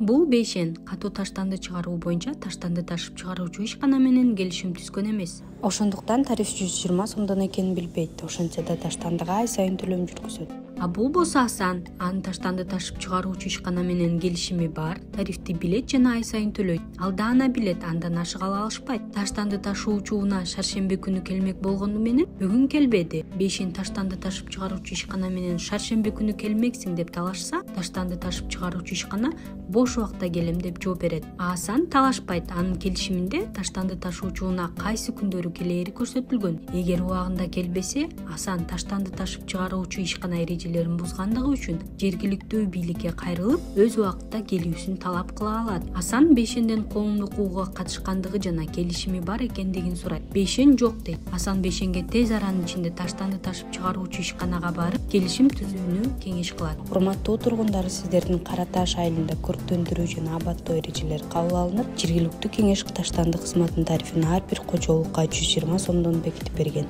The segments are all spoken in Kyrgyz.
Бул бейшен катуу таштанды чыгаруу боюнча таштанды ташып чыгаруучу ишкана менен келишим түзгөн эмес. Ошондуктан тариф 120 сомдон экенин билбейт. Ошентсе да таштандыга ай сайын төлөм жүргүзөт. А бул болсо асан. Анын таштанды ташып чыгаруучу ишкана менен келишими бар, тарифти билет жана ай сайын төлөйт. Ал даана билет, андан ашык ала алышпайт. Таштанды ташуучу унаа шаршемби күнү келмек болгону менен бүгүн келбеди. Бейшен таштанды ташып чыгаруучу ишкана менен шаршемби күнү келмексиң деп талашса, таштанды ташып чыгаруучу ишкана бош убакта келем деп жооп берет. Асан талашпайт. Анын келишиминде таштанды ташуучу унаа кайсы күндөрү келери көрсөтүлгөн. Эгер убагында келбесе, Асан таштанды ташып чыгаруучу ишкана эрежелерин бузгандыгы үчүн жергиликтүү бийликке кайрылып, өз убакытта келүүсүн талап кыла алат. Асан Бейшенден коомдук угууга катышкандыгы жана келишими бар экендигин сурайт. Бейшен жок дейт. Асан Бейшенге тез аранын ичинде таштанды ташып чыгаруучу ишканага барып, келишим түзүүнү кеңеш кылат. Урматтуу тургундар, сиздердин Кара Таш айылында көрктөндүрүү жана абаттоо эрежелери кабыл алынып, жергиликтүү кеңеш таштанды кызматынын тарифин ар бир кожолукка 120 сомдон бекитип берген.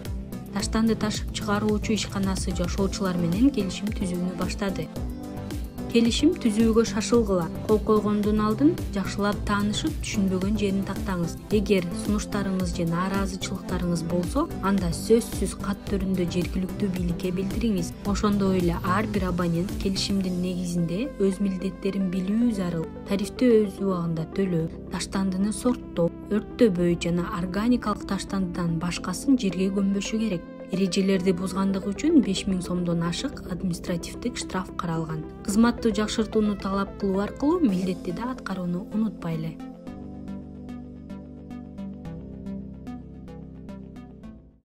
Таштанды ташып чыгаруучу ишканасы жашоочулар менен келишим түзүүнү баштады. Келишим түзүүгө шашылгыла. Кол койгондон алдын жакшылап таанышып, түшүнбөгөн жерин тактаңыз. Эгер сунуштарыңыз же нааразычылыктарыңыз болсо, анда сөзсүз кат түрүндө жергиликтүү бийликке билдириңиз. Ошондой эле ар бир абонент келишимдин негизинде өз милдеттерин билүү зарыл. Тарифти өз убагында төлөө, таштандыны сорттоо, өрттөбөй жана органикалык таштандыдан башкасын жерге көмбөшү керек. Эрежелерди бузгандыгы үчүн 5000 сомдон ашык административдик штраф каралган. Кызматты жакшыртууну талап кылуу аркылуу милдетти да аткарууну унутпайлы.